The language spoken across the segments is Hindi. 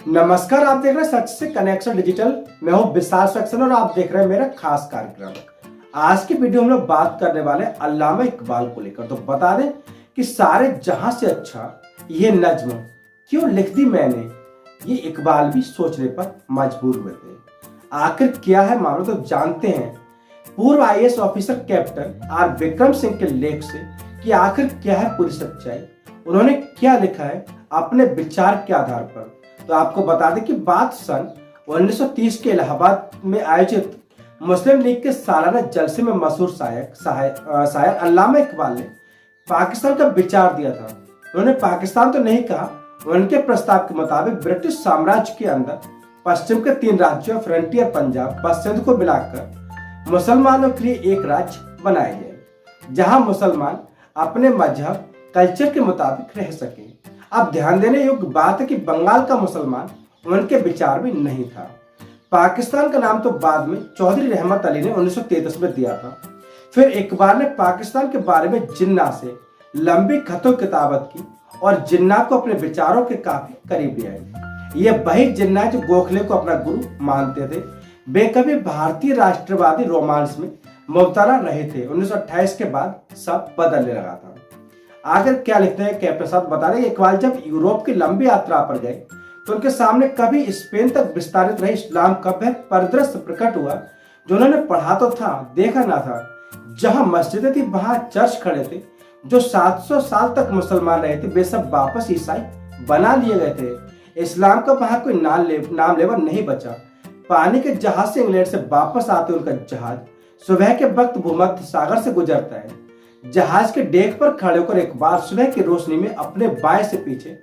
नमस्कार, आप देख रहे हैं सच से कनेक्शन डिजिटल। मैं हूं विशाल सक्सेना और आप देख रहे हैं मेरा खास कार्यक्रम। आज की वीडियो हम लोग बात करने वाले हैं अल्लामा इकबाल को लेकर। तो बता दें कि सारे जहां से अच्छा ये नज्म क्यों लिख दी मैंने, ये इकबाल भी सोचने पर मजबूर हुए थे। आखिर क्या है मामला, तो जानते हैं पूर्व IAS officer captain R Vikram Singh के लेख से कि आखिर क्या है पूरी सच्चाई, उन्होंने क्या लिखा है अपने विचार के आधार पर। तो आपको बता दें कि बात सन 1930 के इलाहाबाद में आयोजित मुस्लिम लीग के सालाना जलसे में मशहूर शायर अल्लामा इकबाल ने पाकिस्तान का विचार दिया था। उन्होंने पाकिस्तान तो नहीं कहा, उनके प्रस्ताव के मुताबिक ब्रिटिश साम्राज्य के अंदर पश्चिम के 3 राज्यों फ्रंटियर पंजाब व सिंध को मिलाकर मुसलमानों के लिए एक राज्य बनाए गए, जहां मुसलमान अपने मजहब कल्चर के मुताबिक रह सके। अब ध्यान देने योग्य बात है कि बंगाल का मुसलमान उनके विचार में नहीं था। पाकिस्तान का नाम तो बाद में चौधरी रहमत अली ने 1933 में दिया था। फिर इकबाल ने पाकिस्तान के बारे में जिन्ना से लंबी खतों किताबत की और जिन्ना को अपने विचारों के काफी करीब ले आए। ये वही जिन्ना जो गोखले को अपना गुरु मानते थे। वे कभी भारतीय राष्ट्रवादी रोमांस में मुबतला रहे थे। 1928 के बाद सब बदलने लगा था। आखिर क्या लिखते हैं कैप्टन साहब, बता रहे इकबाल जब यूरोप की लंबी यात्रा पर गए तो उनके सामने कभी स्पेन तक विस्तारित रहे इस्लाम का वह परिदृश्य प्रकट हुआ जो उन्होंने पढ़ा तो था, देखा ना था। जहां मस्जिदें थी वहां चर्च खड़े थे। जो 700 साल तक मुसलमान रहे थे वे सब वापस ईसाई बना लिए गए थे। इस्लाम का वहां कोई नाम लेवर नहीं बचा। पानी के जहाज से इंग्लैंड से वापस आते उनका जहाज सुबह के वक्त भूमध्य सागर से गुजरता है। जहाज के डेक पर खड़े होकर एक बार सुबह की रोशनी में अपने बाएं से पीछे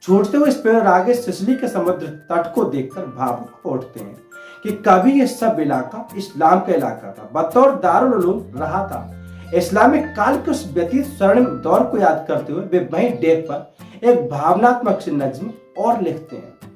छूटते हुए स्पेन और आगे सिसिली के समुद्र तट को देखकर भावुक उठते हैं कि कभी ये सब इलाका इस्लाम का इलाका था, बतौर दारुल उलूम रहा था। इस्लामिक काल के उस व्यतीत स्वर्णिम दौर को याद करते हुए वे वहीं डेक पर एक भावनात्मक सी नज्म और लिखते हैं।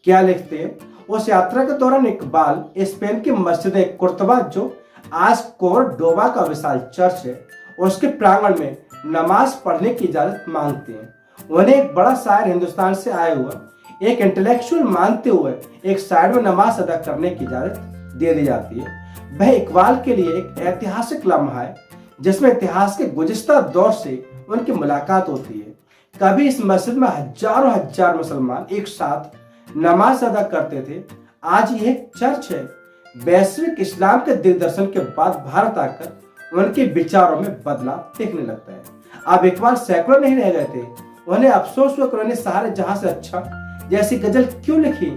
क्या लिखते हैं? उस यात्रा के दौरान इकबाल स्पेन की मस्जिद कुर्तबा, जो आज कोर्डोबा का विशाल चर्च है, उसके प्रांगण में नमाज पढ़ने की इजाजत मांगते हैं। उन्हें एक बड़ा शायर हिंदुस्तान से आया हुआ एक इंटेलेक्चुअल मानते हुए एक साइड में नमाज अदा करने की इजाजत दे दी जाती है। वह इकबाल के लिए एक ऐतिहासिक लम्हा है जिसमें इतिहास के गुज़िश्ता दौर से उनकी मुलाकात होती है। कभी इस मस्जिद में हजारों हजार मुसलमान एक साथ नमाज अदा करते थे। आज यह एक चर्च है। वैश्विक इस्लाम के दिग्दर्शन के बाद भारत आकर उनके विचारों में बदलाव दिखने लगता है। अब इकबाल सेकुलर नहीं रह गए थे। उन्हें अफसोस हुआ कि उन्होंने सारे जहां से अच्छा जैसी गजल क्यों लिखी।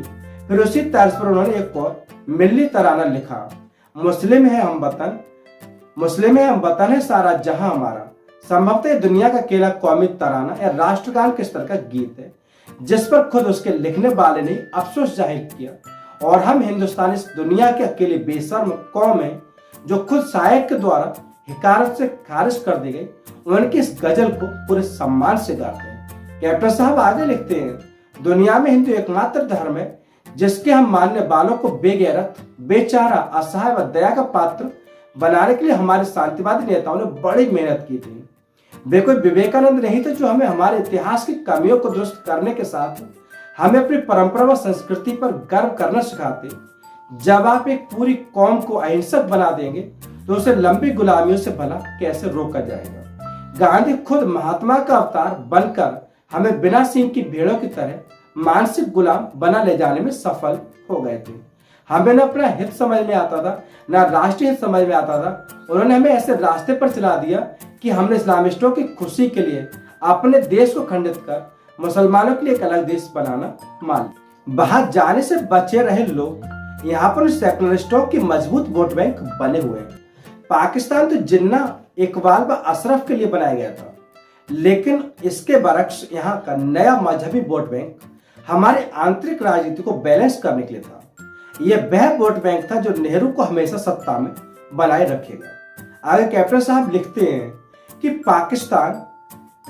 फिर उसी तर्ज पर उन्होंने एक और मिल्ली तराना लिखा, मुस्लिम है हम वतन है सारा जहां हमारा। संभवतः दुनिया का अकेला कौमी तराना या राष्ट्रगान के स्तर का गीत है जिस पर खुद उसके लिखने वाले ने अफसोस जाहिर किया। और हम हिंदुस्तानी इस दुनिया के अकेले बेशर्म कौम है जो खुद शायर के द्वारा हिकारत से खारिज कर दी गई। उनकी इस गजल को पूरे सम्मान से गाते हैं। कैप्टन साहब आगे लिखते हैं, दुनिया में हिंदू एकमात्र धर्म है जिसके हम मानने वालों को बेगैरत, बेचारा, असहाय व दया का पात्र बनाने के लिए हमारे शांतिवादी नेताओं ने बड़ी मेहनत की थी। वे कोई विवेकानंद नहीं थे जो हमें हमारे इतिहास की कमियों को दुरुस्त करने के साथ हमें अपनी परंपरा व संस्कृति पर गर्व करना सिखाते। जब आप एक पूरी कौम को अहिंसक बना देंगे तो उसे लंबी गुलामियों से भला कैसे रोका जाएगा। गांधी खुद महात्मा का अवतार बनकर हमें बिना सींग की भेड़ों की तरह मानसिक गुलाम बना ले जाने में सफल हो गए थे। हमें न अपना हित समझ में आता था, न राष्ट्रीय हित समझ में आता था। उन्होंने हमें ऐसे रास्ते पर चला दिया कि हमने इस्लामिस्टों की खुशी के लिए अपने देश को खंडित कर मुसलमानों के लिए एक अलग देश बनाना मान। बाहर जाने से बचे रहे लोग यहाँ पर सेकुलरिस्टों की मजबूत वोट बैंक बने हुए हैं। पाकिस्तान तो जिन्ना, इकबाल व अशरफ के लिए बनाया गया था, लेकिन इसके बरक्स यहाँ का नया मजहबी वोट बैंक हमारे आंतरिक राजनीति को बैलेंस करने के लिए था। यह वह वोट बैंक था जो नेहरू को हमेशा सत्ता में बनाए रखेगा। आगे कैप्टन साहब लिखते हैं कि पाकिस्तान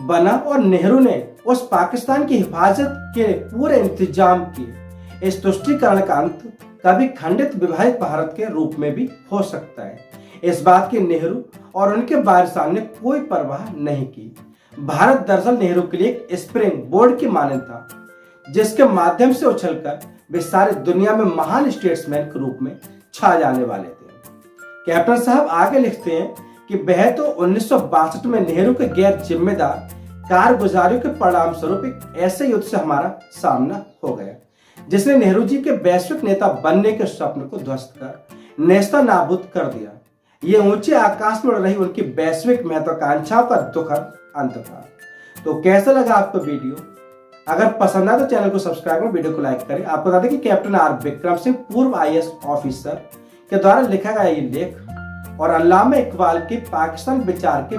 बना और नेहरू ने उस पाकिस्तान की हिफाजत के पूरे इंतजाम किए। इस तुष्टीकरण का अंत कभी खंडित विभाजित भारत के रूप में भी हो सकता है। इस बात की नेहरू और उनके वारिसान ने कोई परवाह नहीं की। भारत दरअसल नेहरू के लिए एक स्प्रिंग बोर्ड की मानद था जिसके माध्यम से उछलकर वे सारी दुनिया में महान स्टेट्समैन के रूप में छा जाने वाले थे। कैप्टन साहब आगे लिखते हैं कि वह तो 1962 में नेहरू के गैर जिम्मेदार कारगुजारियों के परिणाम स्वरूप एक ऐसे युद्ध से हमारा सामना हो गया जिसने नेहरू जी के वैश्विक नेता बनने के स्वप्न को ध्वस्त कर नेस्ता नाबूद कर दिया। ये ऊंचे आकाश में उड़ रही उनकी वैश्विक महत्वाकांक्षाओं का दुखद अंत था। तो कैसा लगा आपको वीडियो? अगर पसंद आए तो चैनल को सब्सक्राइब और वीडियो को लाइक करें। आपको बता दें कि कैप्टन आर विक्रम सिंह पूर्व IAS ऑफिसर के द्वारा लिखा गया ये लेख और अल्लामा इकबाल के पाकिस्तान विचार के